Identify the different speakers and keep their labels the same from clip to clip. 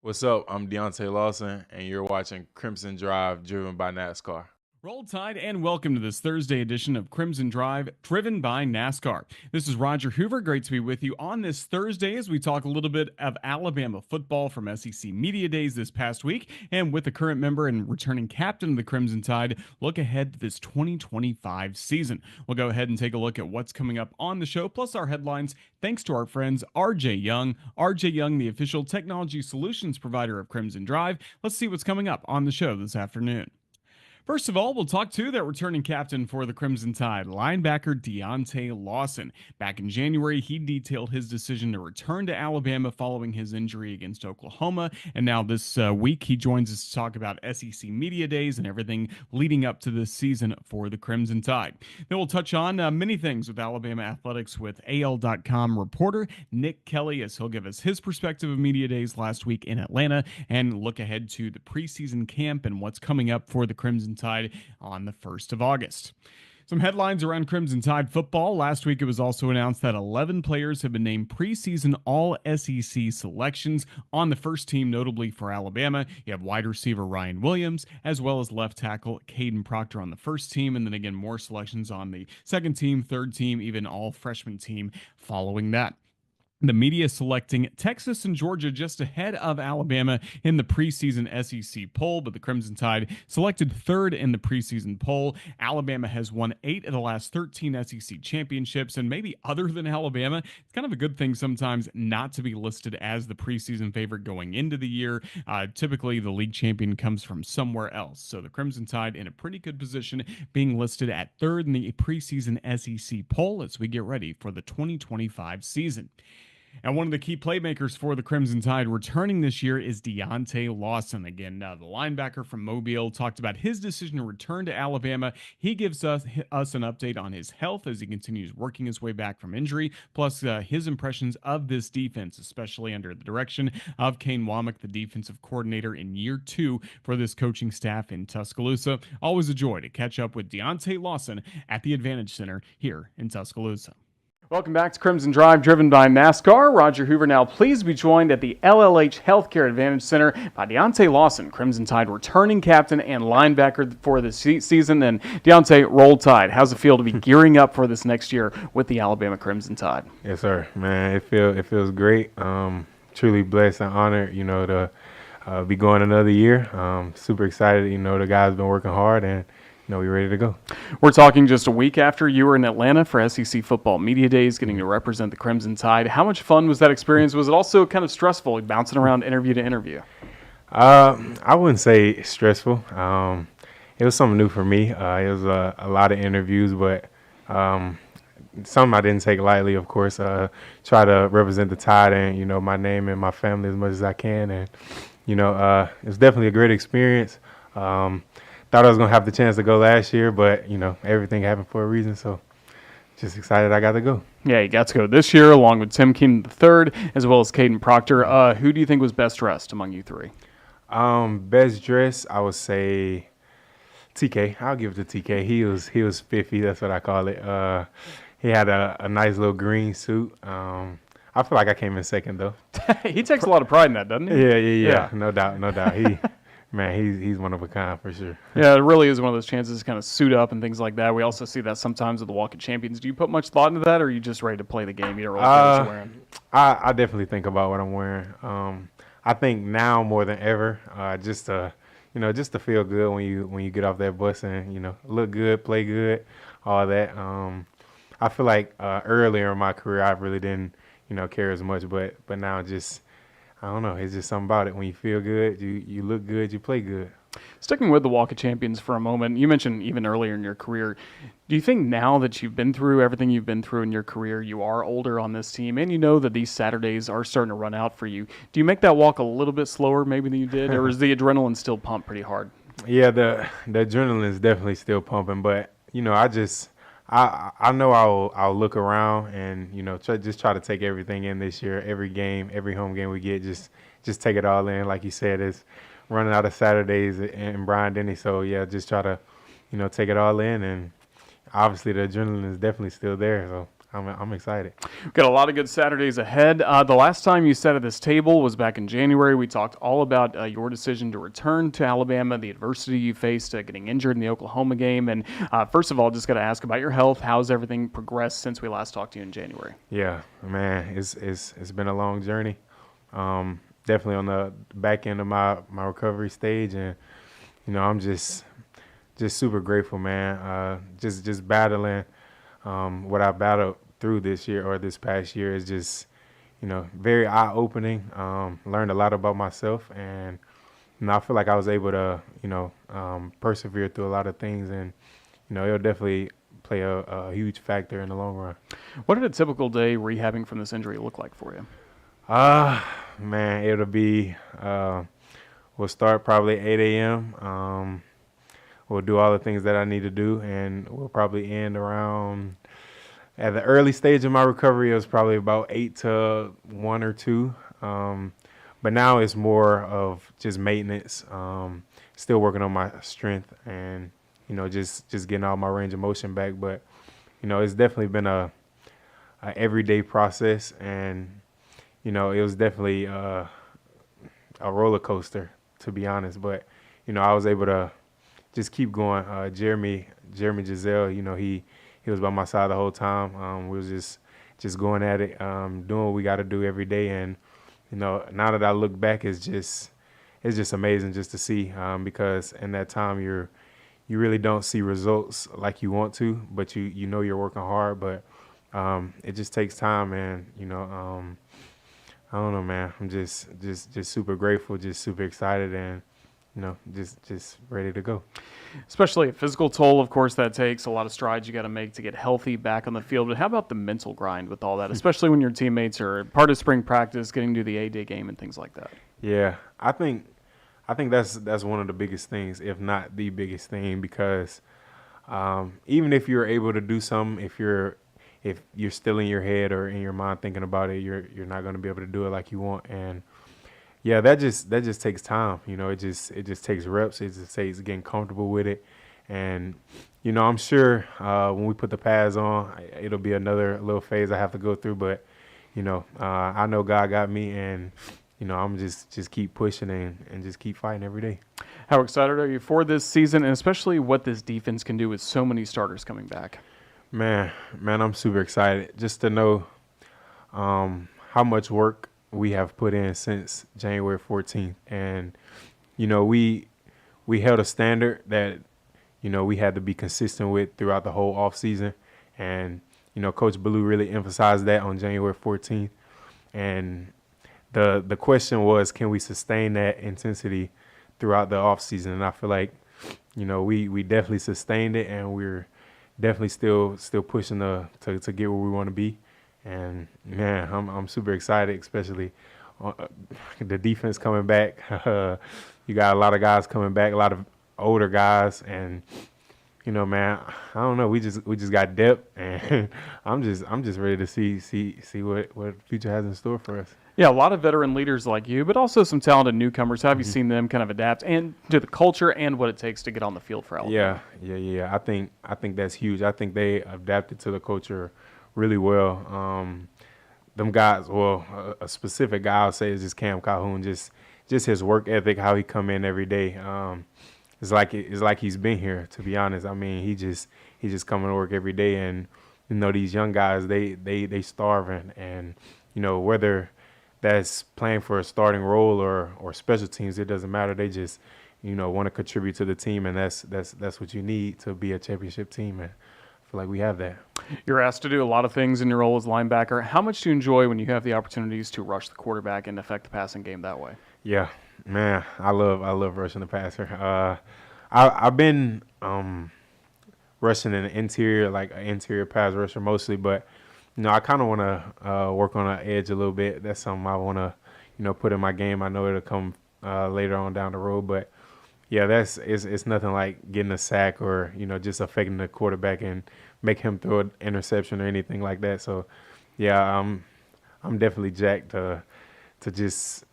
Speaker 1: What's up? I'm Deontae Lawson, and you're watching Crimson Drive, driven by NASCAR.
Speaker 2: Roll Tide and welcome to this Thursday edition of Crimson Drive, driven by NASCAR. This is Roger Hoover. Great to be with you on this Thursday as we talk a little bit of Alabama football from SEC Media Days this past week. And with the current member and returning captain of the Crimson Tide, look ahead to this 2025 season. We'll go ahead and take a look at what's coming up on the show, plus our headlines, thanks to our friends RJ Young. RJ Young, the official technology solutions provider of Crimson Drive. Let's see what's coming up on the show this afternoon. First of all, we'll talk to that returning captain for the Crimson Tide, linebacker Deontae Lawson. Back in January, he detailed his decision to return to Alabama following his injury against Oklahoma. And now this week, he joins us to talk about SEC Media Days and everything leading up to this season for the Crimson Tide. Then we'll touch on many things with Alabama athletics with AL.com reporter Nick Kelly, as he'll give us his perspective of Media Days last week in Atlanta and look ahead to the preseason camp and what's coming up for the Crimson Tide on the 1st of August. Some headlines around Crimson Tide football. Last week, it was also announced that 11 players have been named preseason All-SEC selections on the first team, notably for Alabama. You have wide receiver Ryan Williams, as well as left tackle Caden Proctor on the first team, and then again, more selections on the second team, third team, even all-freshman team following that. The media selecting Texas and Georgia just ahead of Alabama in the preseason SEC poll, but the Crimson Tide selected third in the preseason poll. Alabama has won 8 of the last 13 SEC championships, and maybe other than Alabama, it's kind of a good thing sometimes not to be listed as the preseason favorite going into the year. Typically, the league champion comes from somewhere else, so the Crimson Tide in a pretty good position, being listed at third in the preseason SEC poll as we get ready for the 2025 season. And one of the key playmakers for the Crimson Tide returning this year is Deontae Lawson. Again, the linebacker from Mobile talked about his decision to return to Alabama. He gives us an update on his health as he continues working his way back from injury, plus his impressions of this defense, especially under the direction of Kane Womack, the defensive coordinator in year 2 for this coaching staff in Tuscaloosa. Always a joy to catch up with Deontae Lawson at the Advantage Center here in Tuscaloosa. Welcome back to Crimson Drive, driven by NASCAR. Roger Hoover now pleased to be joined at the LLH Healthcare Advantage Center by Deontae Lawson, Crimson Tide returning captain and linebacker for this season. And Deontae, roll Tide. How's it feel to be gearing up for this next year with the Alabama Crimson Tide?
Speaker 3: Yes, sir. Man, it feels great. Truly blessed and honored, to be going another year. Super excited. The guys been working hard and we're ready to go.
Speaker 2: We're talking just a week after you were in Atlanta for SEC Football Media Days, getting to represent the Crimson Tide. How much fun was that experience? Was it also kind of stressful, bouncing around interview to interview?
Speaker 3: I wouldn't say stressful. It was something new for me. It was a lot of interviews, but some I didn't take lightly, of course. Try to represent the Tide and, my name and my family as much as I can. And, it's definitely a great experience. Thought I was going to have the chance to go last year, but, everything happened for a reason. So just excited I got to go.
Speaker 2: Yeah, you got to go this year along with Tim Keenan III as well as Caden Proctor. Who do you think was best dressed among you three?
Speaker 3: Best dressed, I would say TK. I'll give it to TK. He was spiffy. That's what I call it. He had a nice little green suit. I feel like I came in second, though.
Speaker 2: He takes a lot of pride in that, doesn't he?
Speaker 3: Yeah. No doubt. He's one of a kind for sure.
Speaker 2: Yeah, it really is one of those chances to kind of suit up and things like that. We also see that sometimes with the Walk of Champions. Do you put much thought into that, or are you just ready to play the game? You don't really care what you're wearing?
Speaker 3: I definitely think about what I'm wearing. I think now more than ever, just to feel good when you get off that bus and look good, play good, all that. I feel like earlier in my career I really didn't care as much, but now just. I don't know. It's just something about it. When you feel good, you look good, you play good.
Speaker 2: Sticking with the Walk of Champions for a moment, you mentioned even earlier in your career, do you think now that you've been through everything you've been through in your career, you are older on this team, and you know that these Saturdays are starting to run out for you, do you make that walk a little bit slower maybe than you did, or is the adrenaline still pumped pretty hard?
Speaker 3: Yeah, the adrenaline is definitely still pumping, but, I know I'll look around and just try to take everything in this year. Every game, every home game we get, just take it all in. Like you said, it's running out of Saturdays in Bryant-Denny. So yeah, just try to take it all in. And obviously the adrenaline is definitely still there. So I'm excited.
Speaker 2: We've got a lot of good Saturdays ahead. The last time you sat at this table was back in January. We talked all about your decision to return to Alabama, the adversity you faced getting injured in the Oklahoma game. And first of all, just got to ask about your health. How's everything progressed since we last talked to you in January?
Speaker 3: Yeah, man, it's been a long journey. Definitely on the back end of my recovery stage, and I'm just super grateful, man. Just battling what I battled through this year or this past year is just very eye opening. Learned a lot about myself, and I feel like I was able to persevere through a lot of things, and it'll definitely play a huge factor in the long run.
Speaker 2: What did a typical day rehabbing from this injury look like for you?
Speaker 3: Man, it'll be we'll start probably 8 a.m. We'll do all the things that I need to do, and we'll probably end around, at the early stage of my recovery, it was probably about 8 to 1 or 2. But now it's more of just maintenance, still working on my strength and, just getting all my range of motion back. But, it's definitely been a everyday process, and, it was definitely a roller coaster, to be honest. But, I was able to just keep going. Jeremy Giselle, he was by my side the whole time. We was just going at it, doing what we got to do every day. And, now that I look back, it's just amazing just to see, because in that time you really don't see results like you want to, but you're working hard. But it just takes time, and I don't know, man. I'm just super grateful, just super excited, and just ready to go.
Speaker 2: Especially a physical toll, of course, that takes a lot of strides you got to make to get healthy back on the field. But how about the mental grind with all that, especially when your teammates are part of spring practice, getting to the A-Day game and things like that?
Speaker 3: Yeah, I think that's one of the biggest things, if not the biggest thing, because even if you're able to do something, if you're still in your head or in your mind thinking about it, you're not going to be able to do it like you want. And yeah, that just takes time. It just takes reps. It just takes getting comfortable with it. And, I'm sure when we put the pads on, it'll be another little phase I have to go through. But, I know God got me, and, I'm just keep pushing and just keep fighting every day.
Speaker 2: How excited are you for this season, and especially what this defense can do with so many starters coming back? Man,
Speaker 3: I'm super excited just to know how much work we have put in since January 14th. And, we held a standard that, we had to be consistent with throughout the whole offseason. And, Coach Ballou really emphasized that on January 14th. And the question was, can we sustain that intensity throughout the offseason? And I feel like, we definitely sustained it, and we're definitely still pushing to get where we want to be. And man, I'm super excited, especially the defense coming back. You got a lot of guys coming back, a lot of older guys, and man, I don't know. We just got depth, and I'm just ready to see what the future has in store for us.
Speaker 2: Yeah, a lot of veteran leaders like you, but also some talented newcomers. How have you seen them kind of adapt and to the culture and what it takes to get on the field for Alabama?
Speaker 3: Yeah. I think that's huge. I think they adapted to the culture really well. Them guys, a specific guy I'll say is just Cam Calhoun. Just his work ethic, how he come in every day. It's like he's been here. To be honest, I mean, he just coming to work every day, and these young guys, they starving, and whether that's playing for a starting role or special teams, it doesn't matter. They just want to contribute to the team, and that's what you need to be a championship team. And I feel like we have that.
Speaker 2: You're asked to do a lot of things in your role as linebacker. How much do you enjoy when you have the opportunities to rush the quarterback and affect the passing game that way?
Speaker 3: Yeah, man, I love rushing the passer. I've been rushing an interior pass rusher mostly, but I kind of want to work on an edge a little bit. That's something I want to put in my game. I know it'll come later on down the road, but yeah, it's nothing like getting a sack or just affecting the quarterback and make him throw an interception or anything like that. So yeah, I'm definitely jacked to to just,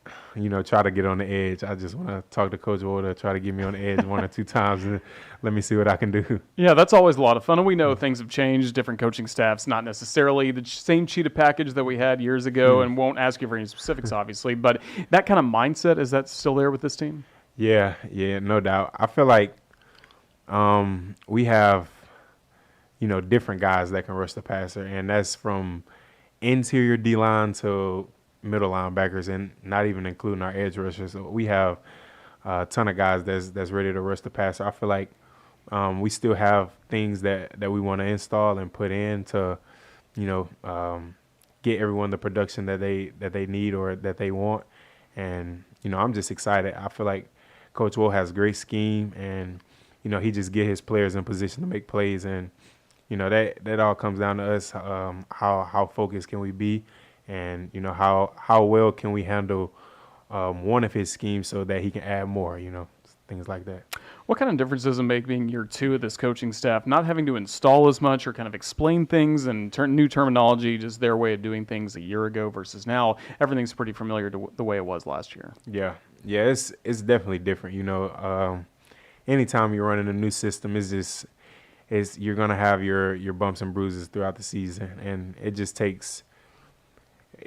Speaker 3: try to get on the edge. I just want to talk to Coach Wold to try to get me on the edge 1 or 2 times and let me see what I can do.
Speaker 2: Yeah, that's always a lot of fun. And we know things have changed, different coaching staffs, not necessarily the same cheetah package that we had years ago, and won't ask you for any specifics, obviously. But that kind of mindset, is that still there with this team?
Speaker 3: Yeah, no doubt. I feel like we have, different guys that can rush the passer, and that's from interior D-line to middle linebackers, and not even including our edge rushers. So we have a ton of guys that's ready to rush the passer. I feel like we still have things that we want to install and put in to, get everyone the production that they need or that they want. And, I'm just excited. I feel like Coach Wold has a great scheme, and, he just get his players in position to make plays. And, that all comes down to us, how focused can we be, and, how well can we handle one of his schemes so that he can add more, things like that.
Speaker 2: What kind of difference does it make being year 2 of this coaching staff, not having to install as much or kind of explain things and new terminology, just their way of doing things a year ago versus now? Everything's pretty familiar to the way it was last year.
Speaker 3: Yeah, it's definitely different. Anytime you're running a new system, you're gonna have your bumps and bruises throughout the season, and it just takes.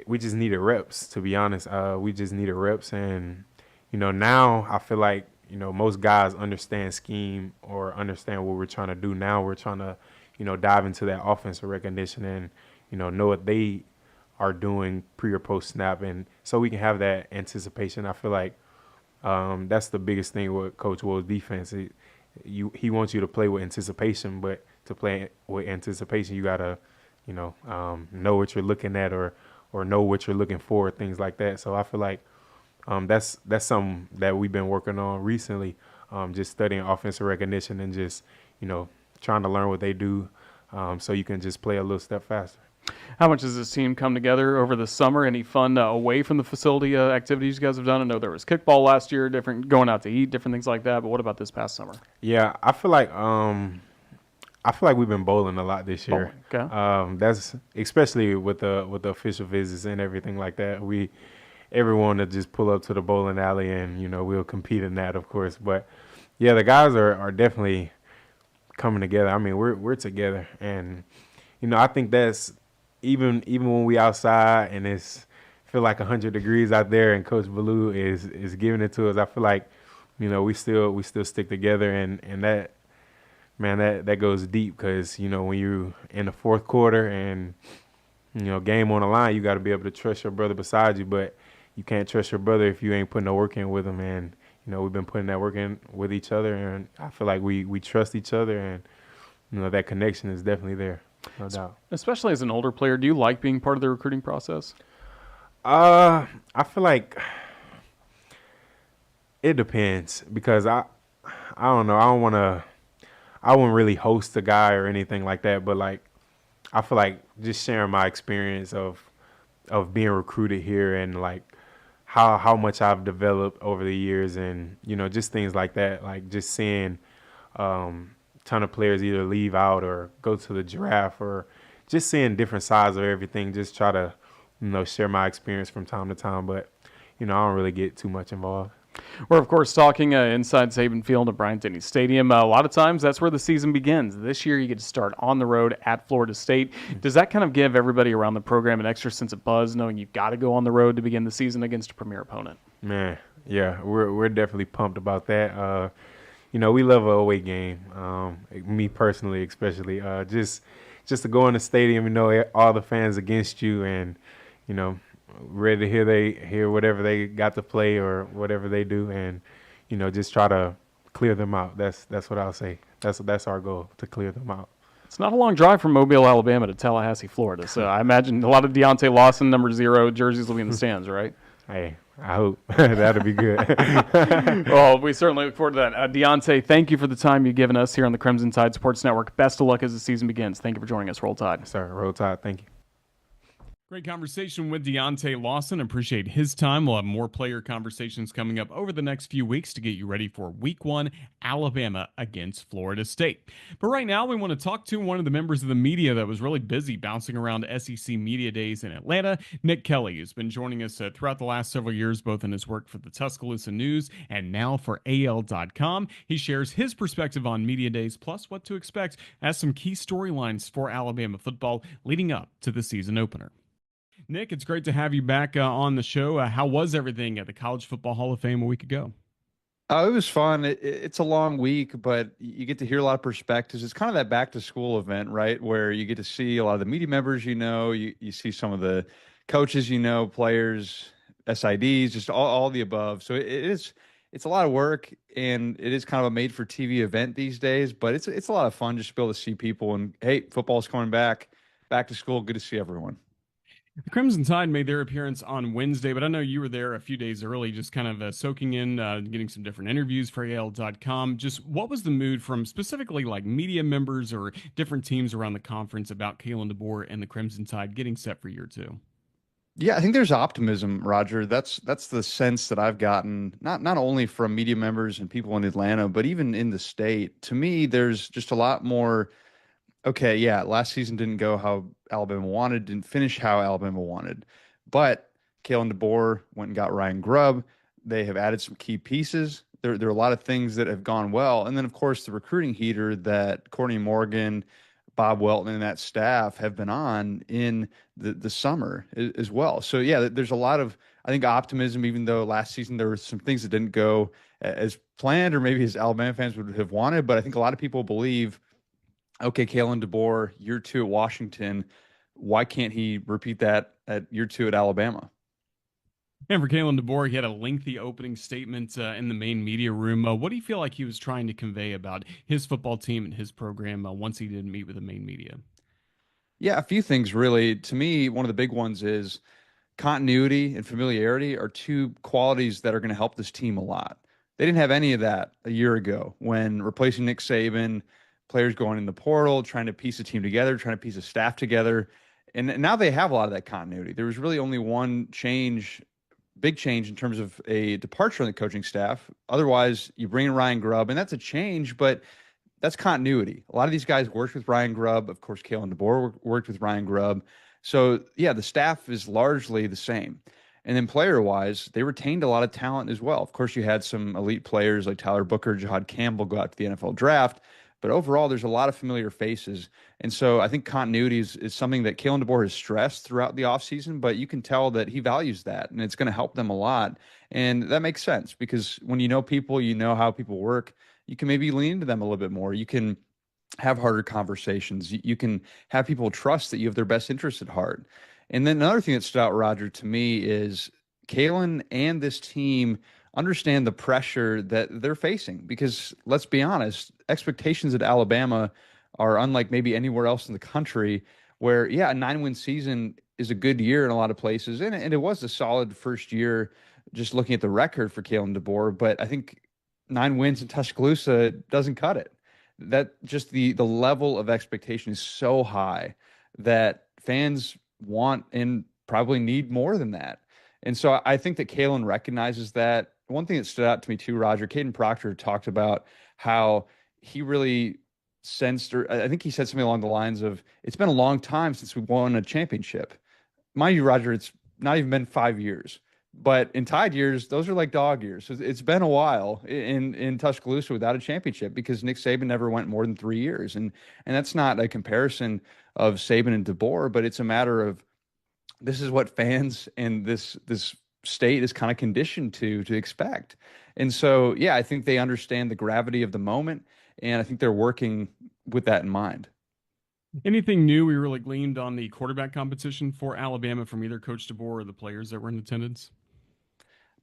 Speaker 3: We just needed reps, to be honest. We just needed reps, and now I feel like most guys understand scheme or understand what we're trying to do. Now we're trying to dive into that offensive recognition and know what they are doing pre or post snap, and so we can have that anticipation. I feel like that's the biggest thing with Coach Wold's defense. He wants you to play with anticipation, but to play with anticipation, you gotta know what you're looking at or know what you're looking for, things like that. So I feel like that's something that we've been working on recently, just studying offensive recognition and just trying to learn what they do, so you can just play a little step faster.
Speaker 2: How much has this team come together over the summer? Any fun away from the facility activities you guys have done? I know there was kickball last year, different going out to eat, different things like that. But what about this past summer?
Speaker 3: Yeah, I feel like we've been bowling a lot this year.
Speaker 2: Okay.
Speaker 3: That's especially with the official visits and everything like that. Everyone to just pull up to the bowling alley and we'll compete in that, of course. But yeah, the guys are definitely coming together. I mean, we're together, and I think that's even when we outside and it's feel like 100 degrees out there and Coach Ballou is giving it to us. I feel like we still stick together, and that, man, that goes deep, because when you're in the fourth quarter and game on the line, you got to be able to trust your brother beside you, but you can't trust your brother if you ain't putting no work in with him. And we've been putting that work in with each other, and I feel like we trust each other, and that connection is definitely there, no doubt.
Speaker 2: Especially as an older player, do you like being part of the recruiting process?
Speaker 3: I feel like it depends, because I don't know. I wouldn't really host a guy or anything like that, but like I feel like just sharing my experience of being recruited here, and like how much I've developed over the years, and just things like that, like just seeing ton of players either leave out or go to the draft, or just seeing different sides of everything, just try to share my experience from time to time, but I don't really get too much involved.
Speaker 2: We're, of course, talking inside Saban Field at Bryant-Denny Stadium. A lot of times that's where the season begins. This year you get to start on the road at Florida State. Does that kind of give everybody around the program an extra sense of buzz, knowing you've got to go on the road to begin the season against a premier opponent? Man,
Speaker 3: yeah, we're definitely pumped about that. We love an away game, me personally especially. Just to go in the stadium, all the fans against you, and, ready to hear whatever they got to play or whatever they do, and just try to clear them out. That's what I'll say. That's our goal, to clear them out.
Speaker 2: It's not a long drive from Mobile, Alabama to Tallahassee, Florida. So I imagine a lot of Deontae Lawson number 0 jerseys will be in the stands, right?
Speaker 3: Hey, I hope. That'll be good.
Speaker 2: Well, we certainly look forward to that. Deontae, thank you for the time you've given us here on the Crimson Tide Sports Network. Best of luck as the season begins. Thank you for joining us. Roll Tide.
Speaker 3: Sir, Roll Tide. Thank you.
Speaker 2: Great conversation with Deontae Lawson. Appreciate his time. We'll have more player conversations coming up over the next few weeks to get you ready for week one, Alabama against Florida State. But right now, we want to talk to one of the members of the media that was really busy bouncing around SEC Media Days in Atlanta, Nick Kelly, who's been joining us throughout the last several years, both in his work for the Tuscaloosa News and now for AL.com. He shares his perspective on Media Days, plus what to expect as some key storylines for Alabama football leading up to the season opener. Nick, it's great to have you back on the show. How was everything at the College Football Hall of Fame a week ago?
Speaker 4: Oh, it was fun. It's a long week, but you get to hear a lot of perspectives. It's kind of that back to school event, right? Where you get to see a lot of the media members, you see some of the coaches, players, SIDs, just all the above. So it's a lot of work, and it is kind of a made for TV event these days, but it's a lot of fun just to be able to see people and, hey, football's coming back to school. Good to see everyone.
Speaker 2: The Crimson Tide made their appearance on Wednesday, but I know you were there a few days early, just kind of soaking in, getting some different interviews for AL.com. Just what was the mood from specifically like media members or different teams around the conference about Kalen DeBoer and the Crimson Tide getting set for year two?
Speaker 4: Yeah, I think there's optimism, Roger. That's the sense that I've gotten, not only from media members and people in Atlanta, but even in the state. To me, there's just a lot more. Okay, yeah, last season didn't go how Alabama wanted, didn't finish how Alabama wanted. But Kalen DeBoer went and got Ryan Grubb. They have added some key pieces. There are a lot of things that have gone well. And then, of course, the recruiting heater that Courtney Morgan, Bob Welton, and that staff have been on in the summer as well. So, yeah, there's a lot of, I think, optimism, even though last season there were some things that didn't go as planned or maybe as Alabama fans would have wanted. But I think a lot of people believe, okay, Kalen DeBoer, year two at Washington, why can't he repeat that at year two at Alabama?
Speaker 2: And for Kalen DeBoer, he had a lengthy opening statement in the main media room. What do you feel like he was trying to convey about his football team and his program once he did meet with the main media?
Speaker 4: Yeah, a few things really. To me, one of the big ones is continuity and familiarity are two qualities that are going to help this team a lot. They didn't have any of that a year ago when replacing Nick Saban, players going in the portal, trying to piece a team together, trying to piece a staff together. And now they have a lot of that continuity. There was really only one change, big change in terms of a departure on the coaching staff. Otherwise, you bring in Ryan Grubb, and that's a change, but that's continuity. A lot of these guys worked with Ryan Grubb. Of course, Kalen DeBoer worked with Ryan Grubb. So, yeah, the staff is largely the same. And then player-wise, they retained a lot of talent as well. Of course, you had some elite players like Tyler Booker, Jahad Campbell go out to the NFL draft. But overall, there's a lot of familiar faces. And so I think continuity is something that Kalen DeBoer has stressed throughout the offseason, but you can tell that he values that, and it's going to help them a lot. And that makes sense because when you know people, you know how people work, you can maybe lean into them a little bit more. You can have harder conversations. You can have people trust that you have their best interests at heart. And then another thing that stood out, Roger, to me is Kalen and this team understand the pressure that they're facing because let's be honest, expectations at Alabama are unlike maybe anywhere else in the country where, yeah, a 9-win season is a good year in a lot of places. And it was a solid first year just looking at the record for Kalen DeBoer. But I think 9 wins in Tuscaloosa doesn't cut it. That just the level of expectation is so high that fans want and probably need more than that. And so I think that Kalen recognizes that. One thing that stood out to me too, Roger, Caden Proctor talked about how he really sensed, or I think he said something along the lines of, it's been a long time since we won a championship. Mind you, Roger, it's not even been 5 years. But in Tide years, those are like dog years. So it's been a while in Tuscaloosa without a championship because Nick Saban never went more than 3 years. And that's not a comparison of Saban and DeBoer, but it's a matter of this is what fans and this state is kind of conditioned to expect. And so, yeah, I think they understand the gravity of the moment, and I think they're working with that in mind.
Speaker 2: Anything new we really gleaned on the quarterback competition for Alabama from either Coach DeBoer or the players that were in attendance?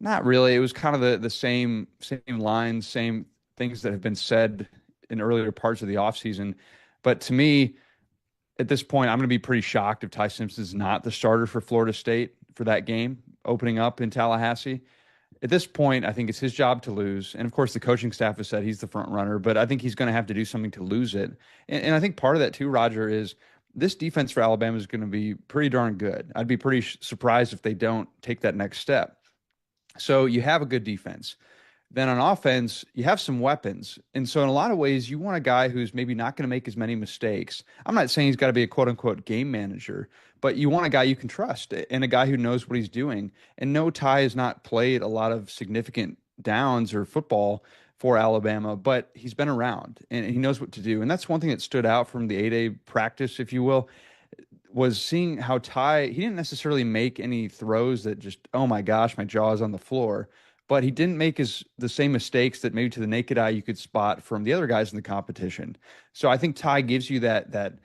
Speaker 4: Not really. It was kind of the same lines, same things that have been said in earlier parts of the offseason. But to me, at this point, I'm going to be pretty shocked if Ty Simpson is not the starter for Florida State for that game opening up in Tallahassee. At this point, I think it's his job to lose. And of course, the coaching staff has said he's the front runner, but I think he's going to have to do something to lose it. And I think part of that too, Roger, is this defense for Alabama is going to be pretty darn good. I'd be pretty surprised if they don't take that next step. So you have a good defense. Then on offense, you have some weapons. And so in a lot of ways, you want a guy who's maybe not going to make as many mistakes. I'm not saying he's got to be a quote unquote game manager, but you want a guy you can trust and a guy who knows what he's doing. And no, Ty has not played a lot of significant downs or football for Alabama, but he's been around and he knows what to do. And that's one thing that stood out from the 8A practice, if you will, was seeing how Ty, he didn't necessarily make any throws that just, oh my gosh, my jaw is on the floor, but he didn't make the same mistakes that maybe to the naked eye you could spot from the other guys in the competition. So I think Ty gives you that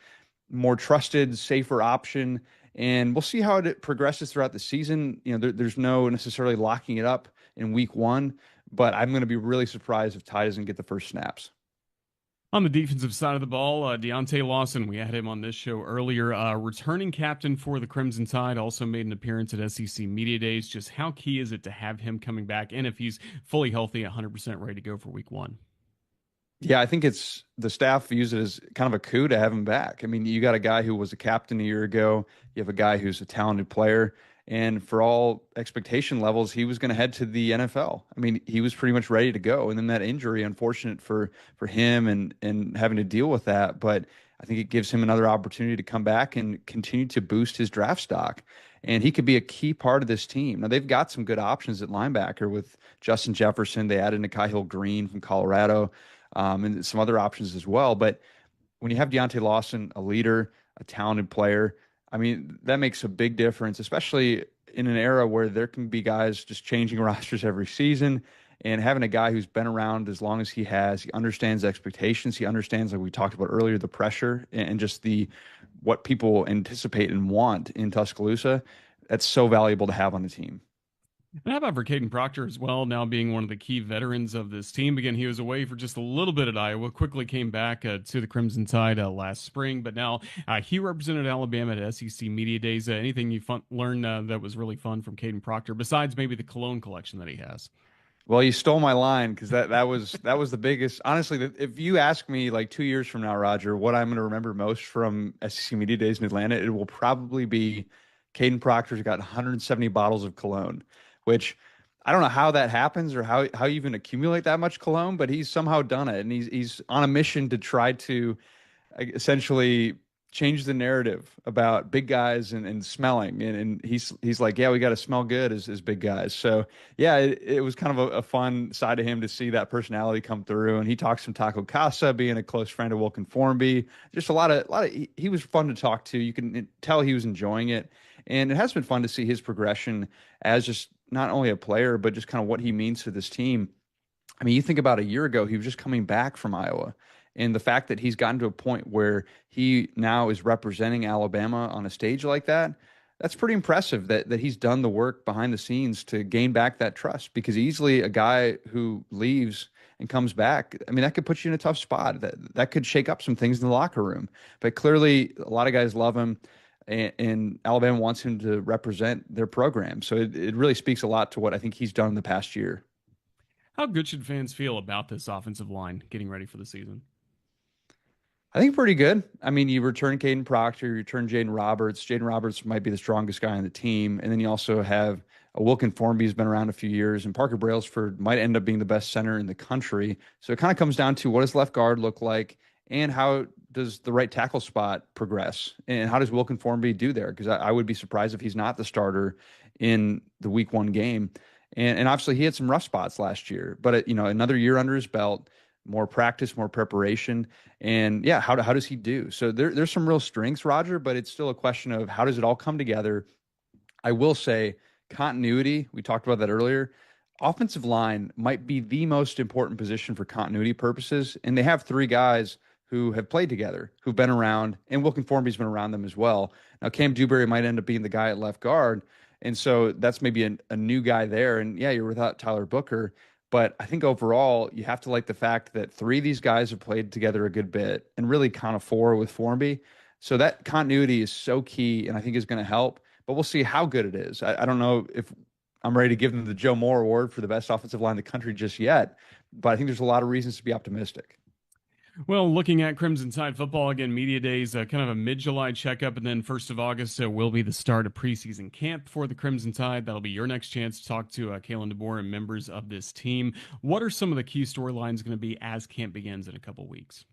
Speaker 4: more trusted, safer option, and we'll see how it progresses throughout the season. There's no necessarily locking it up in week one, but I'm going to be really surprised if Ty doesn't get the first snaps.
Speaker 2: On the defensive side of the ball, Deontae Lawson, we had him on this show earlier, returning captain for the Crimson Tide, also made an appearance at SEC Media Days. Just how key is it to have him coming back, and if he's fully healthy, 100% ready to go for week one?
Speaker 4: Yeah, I think it's the staff views it as kind of a coup to have him back. I mean, you got a guy who was a captain a year ago. You have a guy who's a talented player. And for all expectation levels, he was going to head to the NFL. I mean, he was pretty much ready to go. And then that injury, unfortunate for him and having to deal with that. But I think it gives him another opportunity to come back and continue to boost his draft stock. And he could be a key part of this team. Now, they've got some good options at linebacker with Justin Jefferson. They added Nikhai Hill-Green from Colorado, and some other options as well. But when you have Deontae Lawson, a leader, a talented player, I mean, that makes a big difference, especially in an era where there can be guys just changing rosters every season. And having a guy who's been around as long as he has, he understands expectations. He understands, like we talked about earlier, the pressure and just what people anticipate and want in Tuscaloosa. That's so valuable to have on the team.
Speaker 2: And how about for Caden Proctor as well, now being one of the key veterans of this team? Again, he was away for just a little bit at Iowa, quickly came back to the Crimson Tide last spring, but now he represented Alabama at SEC Media Days. Anything you learned that was really fun from Caden Proctor, besides maybe the cologne collection that he has?
Speaker 4: Well, you stole my line because that was the biggest. Honestly, if you ask me like 2 years from now, Roger, what I'm going to remember most from SEC Media Days in Atlanta, it will probably be Caden Proctor's got 170 bottles of cologne, which I don't know how that happens or how you even accumulate that much cologne, but he's somehow done it, and he's on a mission to try to essentially change the narrative about big guys and smelling, and he's like, yeah, we got to smell good as big guys. So yeah, it was kind of a fun side of him to see that personality come through, and he talks some Taco Casa, being a close friend of Wilkin Formby. Just a lot of he was fun to talk to. You can tell he was enjoying it, and it has been fun to see his progression as just not only a player, but just kind of what he means to this team. I mean, you think about a year ago, he was just coming back from Iowa. And the fact that he's gotten to a point where he now is representing Alabama on a stage like that, that's pretty impressive that he's done the work behind the scenes to gain back that trust, because easily a guy who leaves and comes back, I mean, that could put you in a tough spot. That could shake up some things in the locker room. But clearly, a lot of guys love him, and Alabama wants him to represent their program. So it really speaks a lot to what I think he's done in the past year.
Speaker 2: How good should fans feel about this offensive line getting ready for the season?
Speaker 4: I think pretty good. I mean, you return Caden Proctor, you return Jaden Roberts. Jaden Roberts might be the strongest guy on the team. And then you also have a Wilkin Formby who's been around a few years, and Parker Brailsford might end up being the best center in the country. So it kind of comes down to, what does left guard look like, and how does the right tackle spot progress, and how does Wilkin Formby do there? Because I would be surprised if he's not the starter in the week one game. And obviously he had some rough spots last year, but another year under his belt, more practice, more preparation. And yeah, how does he do? So there's some real strengths, Roger, but it's still a question of how does it all come together? I will say continuity, we talked about that earlier. Offensive line might be the most important position for continuity purposes. And they have three guys who have played together, who've been around, and Wilkin Formby's been around them as well. Now, Cam Dewberry might end up being the guy at left guard. And so that's maybe a new guy there. And yeah, you're without Tyler Booker. But I think overall, you have to like the fact that three of these guys have played together a good bit, and really kind of four with Formby. So that continuity is so key, and I think is going to help. But we'll see how good it is. I don't know if I'm ready to give them the Joe Moore Award for the best offensive line in the country just yet, but I think there's a lot of reasons to be optimistic.
Speaker 2: Well, looking at Crimson Tide football again, media days, kind of a mid-July checkup, and then 1st of August will be the start of preseason camp for the Crimson Tide. That'll be your next chance to talk to Kalen DeBoer and members of this team. What are some of the key storylines going to be as camp begins in a couple weeks?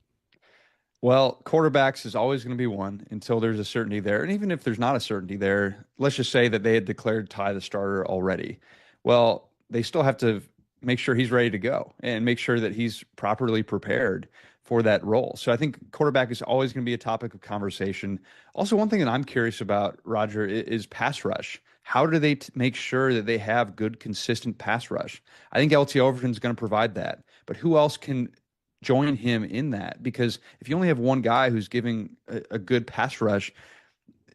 Speaker 4: Well, quarterbacks is always going to be one until there's a certainty there. And even if there's not a certainty there, let's just say that they had declared Ty the starter already. Well, they still have to make sure he's ready to go and make sure that he's properly prepared for that role. So I think quarterback is always going to be a topic of conversation. Also, one thing that I'm curious about, Roger, is pass rush. How do they make sure that they have good, consistent pass rush? I think LT Overton's going to provide that, but who else can join him in that? Because if you only have one guy who's giving a good pass rush,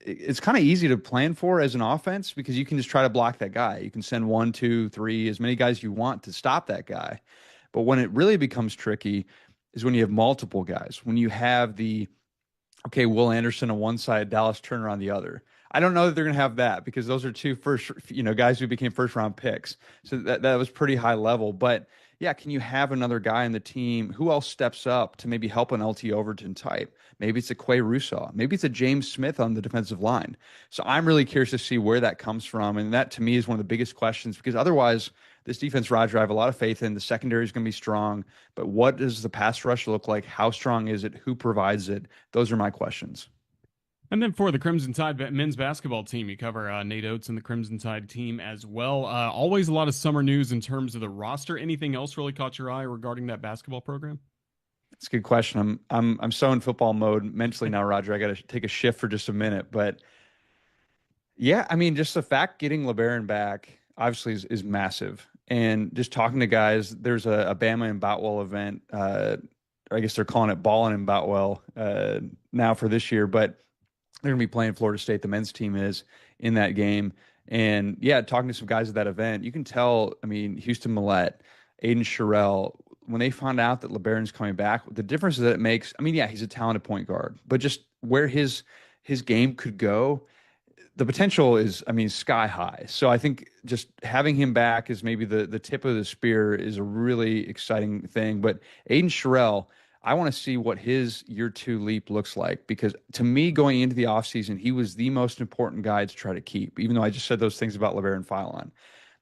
Speaker 4: it's kind of easy to plan for as an offense because you can just try to block that guy. You can send 1, 2, 3, as many guys you want to stop that guy. But when it really becomes tricky is when you have multiple guys, when you have Will Anderson on one side, Dallas Turner on the other. I don't know that they're going to have that because those are two guys who became first round picks. So that was pretty high level. But yeah, can you have another guy on the team? Who else steps up to maybe help an LT Overton type? Maybe it's a Quay Rousseau. Maybe it's a James Smith on the defensive line. So I'm really curious to see where that comes from. And that to me is one of the biggest questions because otherwise this defense, Roger, I have a lot of faith in. The secondary is going to be strong. But what does the pass rush look like? How strong is it? Who provides it? Those are my questions.
Speaker 2: And then for the Crimson Tide men's basketball team, you cover Nate Oates and the Crimson Tide team as well. Always a lot of summer news in terms of the roster. Anything else really caught your eye regarding that basketball program?
Speaker 4: It's a good question. I'm so in football mode mentally now, Roger. I got to take a shift for just a minute, but yeah, I mean, just the fact getting LeBaron back obviously is massive. And just talking to guys, there's a Bama and Boutwell event. Or I guess they're calling it Ballin' in Boutwell now for this year, but they're going to be playing Florida State. The men's team is in that game. And yeah, talking to some guys at that event, you can tell, I mean, Houston Millette, Aiden Sherrill, when they found out that LeBaron's coming back, the difference that it makes, I mean, yeah, he's a talented point guard, but just where his game could go, the potential is, I mean, sky high. So I think just having him back is maybe the tip of the spear is a really exciting thing. But Aiden Sherrill, I want to see what his year 2 leap looks like because to me, going into the offseason, he was the most important guy to try to keep, even though I just said those things about LeBaron Philon.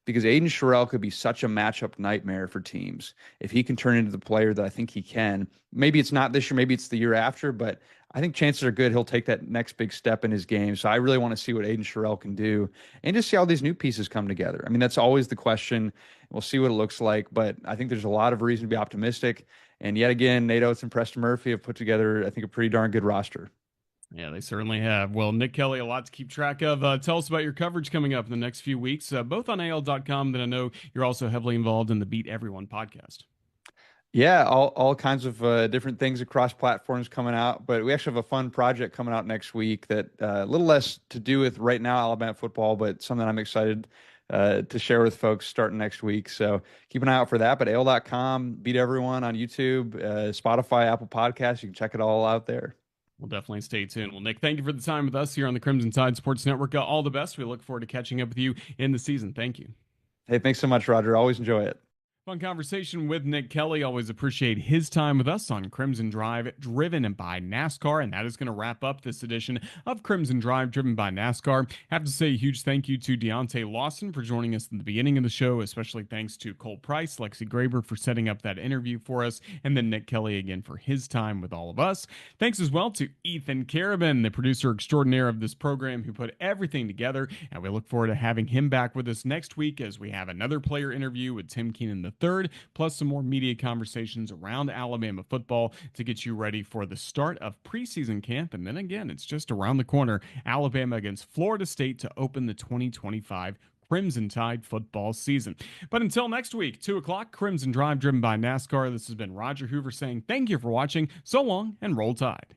Speaker 4: Because Aiden Sherrill could be such a matchup nightmare for teams. If he can turn into the player that I think he can, maybe it's not this year, maybe it's the year after, but I think chances are good he'll take that next big step in his game. So I really want to see what Aiden Sherrill can do and just see how these new pieces come together. I mean, that's always the question. We'll see what it looks like, but I think there's a lot of reason to be optimistic. And yet again, Nate Oates and Preston Murphy have put together, I think, a pretty darn good roster.
Speaker 2: Yeah, they certainly have. Well, Nick Kelly, a lot to keep track of. Tell us about your coverage coming up in the next few weeks, both on AL.com, then I know you're also heavily involved in the Beat Everyone podcast.
Speaker 4: Yeah, all kinds of different things across platforms coming out, but we actually have a fun project coming out next week that a little less to do with right now Alabama football, but something I'm excited to share with folks starting next week. So keep an eye out for that. But AL.com, Beat Everyone on YouTube, Spotify, Apple Podcasts. You can check it all out there.
Speaker 2: We'll definitely stay tuned. Well, Nick, thank you for the time with us here on the Crimson Tide Sports Network. All the best. We look forward to catching up with you in the season. Thank you.
Speaker 4: Hey, thanks so much, Roger. Always enjoy it.
Speaker 2: Fun conversation with Nick Kelly. Always appreciate his time with us on Crimson Drive, driven by NASCAR. And that is going to wrap up this edition of Crimson Drive, driven by NASCAR. Have to say a huge thank you to Deontae Lawson for joining us in the beginning of the show, especially thanks to Cole Price, Lexi Graber for setting up that interview for us, and then Nick Kelly again for his time with all of us. Thanks as well to Ethan Carabin, the producer extraordinaire of this program, who put everything together. And we look forward to having him back with us next week as we have another player interview with Tim Keenan III, plus some more media conversations around Alabama football to get you ready for the start of preseason camp. And then again, it's just around the corner, Alabama against Florida State to open the 2025 Crimson Tide football season. But until next week, 2 o'clock, Crimson Drive, driven by NASCAR. This has been Roger Hoover saying thank you for watching. So long, and roll Tide.